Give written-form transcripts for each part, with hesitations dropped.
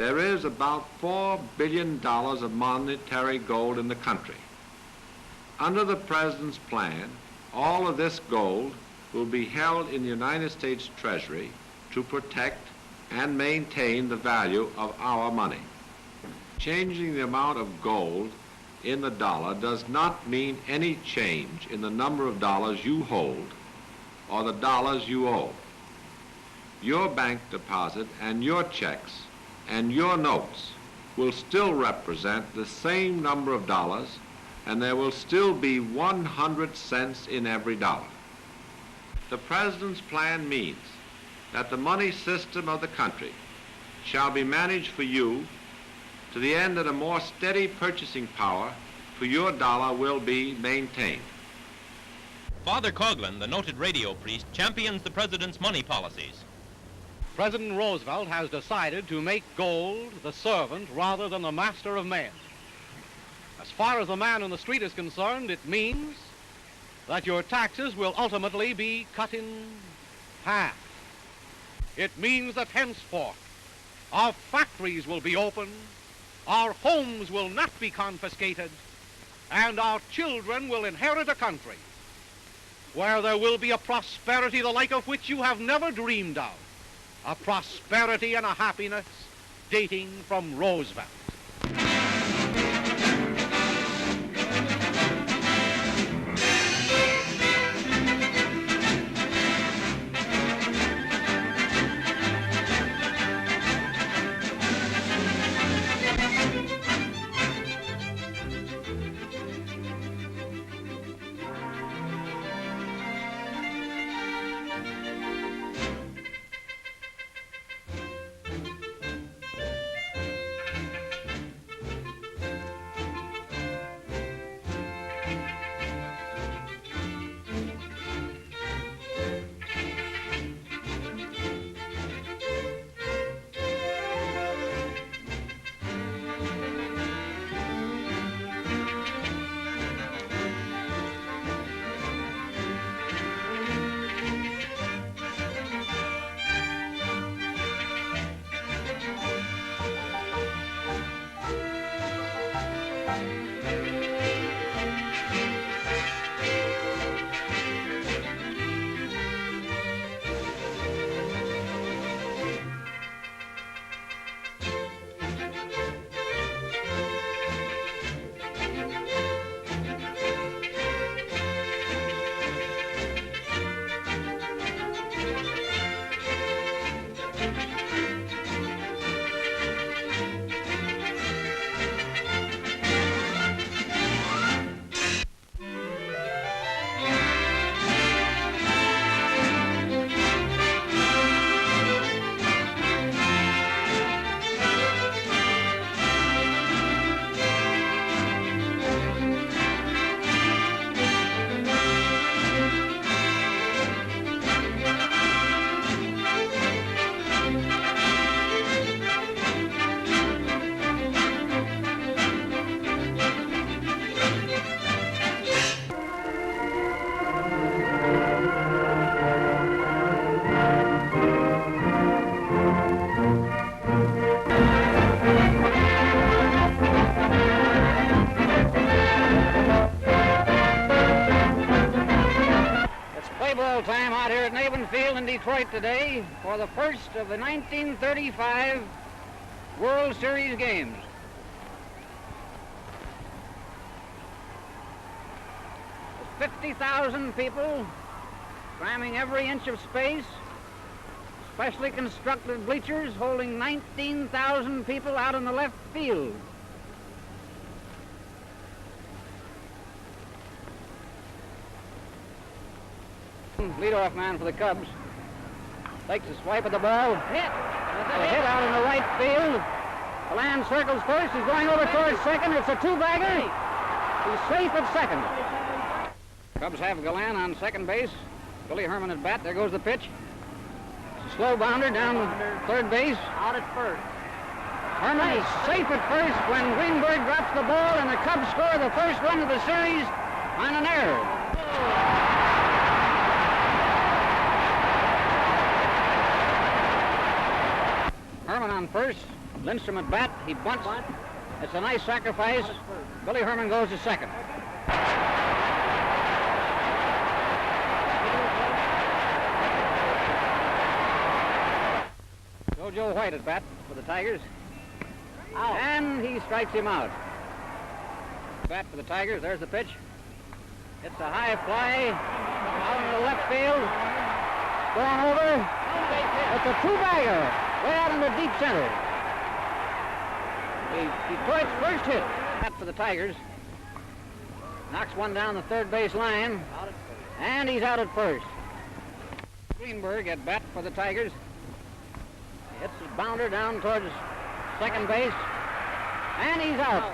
there is about $4 billion of monetary gold in the country. Under the President's plan, all of this gold will be held in the United States Treasury to protect and maintain the value of our money. Changing the amount of gold in the dollar does not mean any change in the number of dollars you hold or the dollars you owe. Your bank deposit and your checks and your notes will still represent the same number of dollars, and there will still be 100 cents in every dollar. The President's plan means that the money system of the country shall be managed for you to the end that a more steady purchasing power for your dollar will be maintained. Father Coughlin, the noted radio priest, champions the President's money policies. President Roosevelt has decided to make gold the servant rather than the master of men. As far as the man in the street is concerned, it means that your taxes will ultimately be cut in half. It means that henceforth our factories will be open, our homes will not be confiscated, and our children will inherit a country where there will be a prosperity the like of which you have never dreamed of, a prosperity and a happiness dating from Roosevelt. Time out here at Navin Field in Detroit today for the first of the 1935 World Series games. With 50,000 people cramming every inch of space, specially constructed bleachers holding 19,000 people out in the left field. Leadoff man for the Cubs takes a swipe at the ball. Hit! A hit out in the right field. Galan circles first. He's going over towards second. It's a two-bagger. He's safe at second. Cubs have Galan on second base. Billy Herman at bat. There goes the pitch. It's a slow bounder down third base. Out at first. Herman is safe at first when Greenberg drops the ball, and the Cubs score the first run of the series on an error. Herman on first. Lindstrom at bat. He bunts. It's a nice sacrifice. Billy Herman goes to second. Joe White at bat for the Tigers. Out. And he strikes him out. Bat for the Tigers. There's the pitch. It's a high fly out into the left field. Going over. It's a two-bagger way out in the deep center. Detroit's first hit. Bat for the Tigers. Knocks one down the third base line. And he's out at first. Greenberg at bat for the Tigers. Hits his bounder down towards second base. And he's out.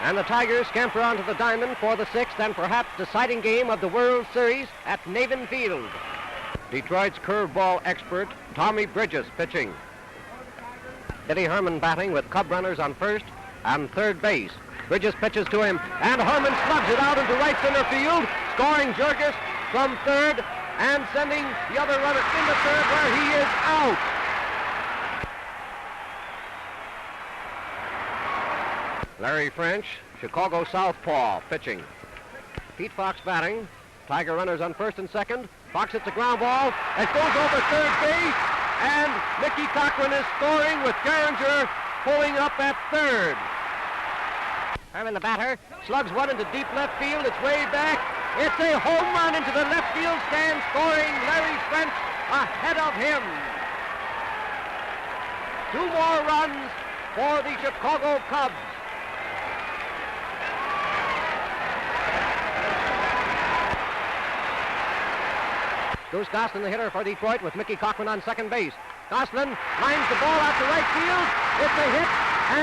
And the Tigers scamper onto the diamond for the sixth and perhaps deciding game of the World Series at Navin Field. Detroit's curveball expert, Tommy Bridges, pitching. Billy Herman batting with Cub runners on first and third base. Bridges pitches to him, and Herman slugs it out into right center field, scoring Jurgis from third and sending the other runner into third where he is out. Larry French, Chicago southpaw, pitching. Pete Fox batting. Tiger runners on first and second. Fox hits a ground ball. It goes over third base. And Mickey Cochran is scoring with Geringer pulling up at third. Herman, the batter, slugs one into deep left field. It's way back. It's a home run into the left field stand, scoring Larry French ahead of him. Two more runs for the Chicago Cubs. Goes Goslin, the hitter for Detroit, with Mickey Cochran on second base. Goslin lines the ball out to right field. It's a hit,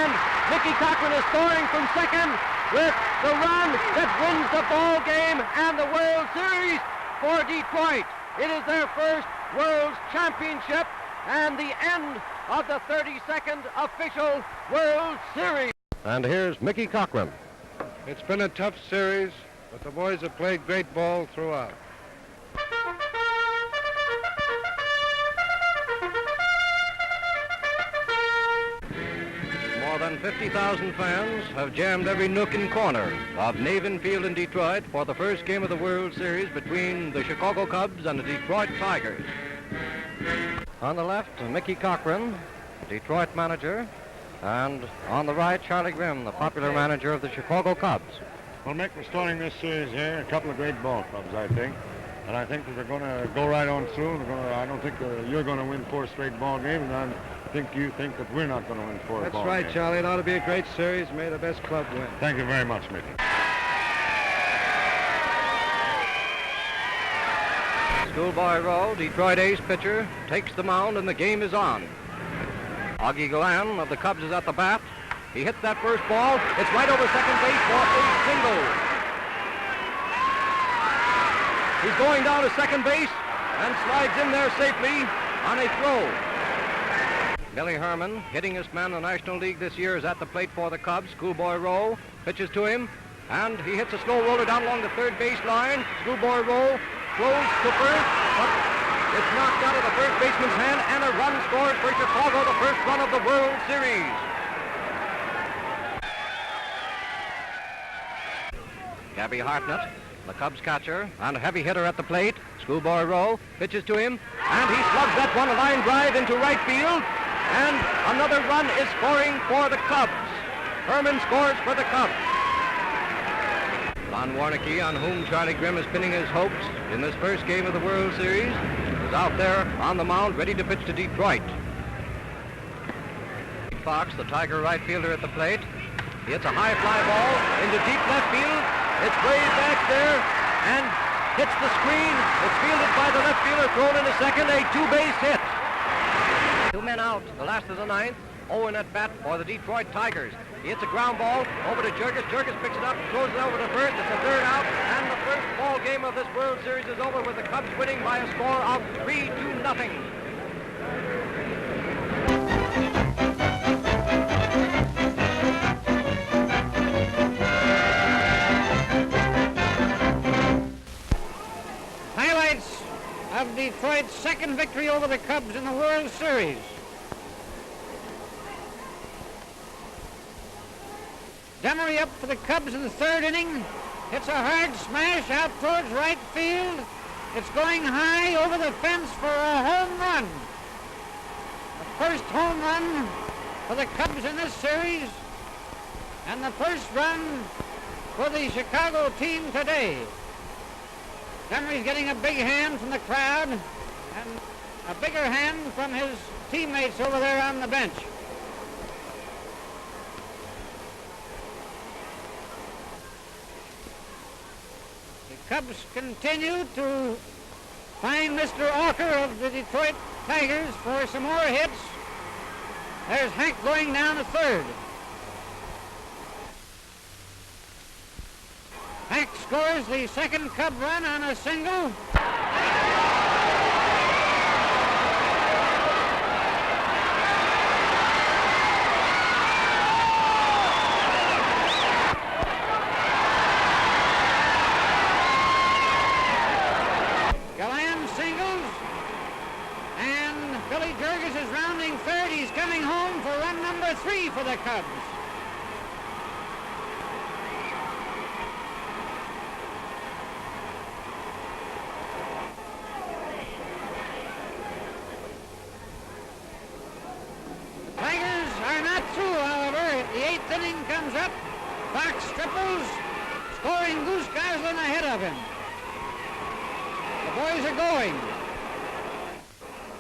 and Mickey Cochran is scoring from second with the run that wins the ball game and the World Series for Detroit. It is their first World Championship and the end of the 32nd official World Series. And here's Mickey Cochran. It's been a tough series, but the boys have played great ball throughout. More than 50,000 fans have jammed every nook and corner of Navin Field in Detroit for the first game of the World Series between the Chicago Cubs and the Detroit Tigers. On the left, Mickey Cochran, Detroit manager, and on the right, Charlie Grimm, the popular manager of the Chicago Cubs. Well, Mick, we're starting this series here. A couple of great ball clubs, I think. And I think that we're going to go right on through. I don't think you're going to win 4 straight ball games, and I think you think that we're not going to win 4 ball games. That's right, Charlie. It ought to be a great series. May the best club win. Thank you very much, Mickey. Schoolboy Rowe, Detroit ace pitcher, takes the mound and the game is on. Augie Galan of the Cubs is at the bat. He hits that first ball. It's right over second base for a single. He's going down to second base and slides in there safely on a throw. Billy Herman, hittingest man in the National League this year, is at the plate for the Cubs. Schoolboy Rowe pitches to him, and he hits a slow roller down along the third base line. Schoolboy Rowe throws to first, but it's knocked out of the first baseman's hand, and a run scores for Chicago, the first run of the World Series. Gabby Hartnett, the Cubs catcher and heavy hitter at the plate. Schoolboy Rowe pitches to him, and he slugs that one, a line drive into right field, and another run is scoring for the Cubs. Herman scores for the Cubs. Lon Warneke, on whom Charlie Grimm is pinning his hopes in this first game of the World Series, is out there on the mound ready to pitch to Detroit. Fox, the Tiger right fielder at the plate. He hits a high fly ball into deep left field. It's way back there and hits the screen. It's fielded by the left fielder, thrown into second, a two-base hit. 2 men out, the last of the ninth. Owen at bat for the Detroit Tigers. He hits a ground ball over to Jurgis. Jurgis picks it up, throws it over to first. It's a third out, and the first ball game of this World Series is over with the Cubs winning by a score of 3-0. of Detroit's second victory over the Cubs in the World Series. Demery up for the Cubs in the third inning. Hits a hard smash out towards right field. It's going high over the fence for a home run. The first home run for the Cubs in this series, and the first run for the Chicago team today. Demery's getting a big hand from the crowd and a bigger hand from his teammates over there on the bench. The Cubs continue to find Mr. Walker of the Detroit Tigers for some more hits. There's Hank going down to third. Hank scores the second Cub run on a single. Galland singles, and Billy Jurgis is rounding third. He's coming home for run number 3 for the Cubs. Inning comes up. Fox triples, scoring Goose Coughlin ahead of him. The boys are going.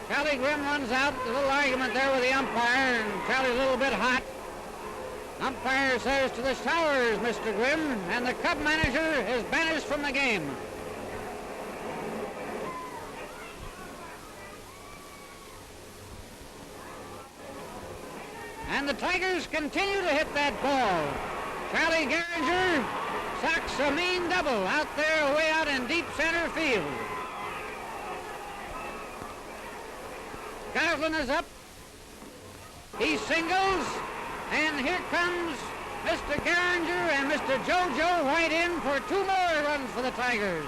Charlie Grimm runs out. A little argument there with the umpire, and Charlie's a little bit hot. Umpire says to the Towers, Mr. Grimm, and the Cub manager is banished from the game. And the Tigers continue to hit that ball. Charlie Gehringer socks a mean double out there, way out in deep center field. Coughlin is up. He singles, and here comes Mr. Gehringer and Mr. JoJo White in for 2 more runs for the Tigers.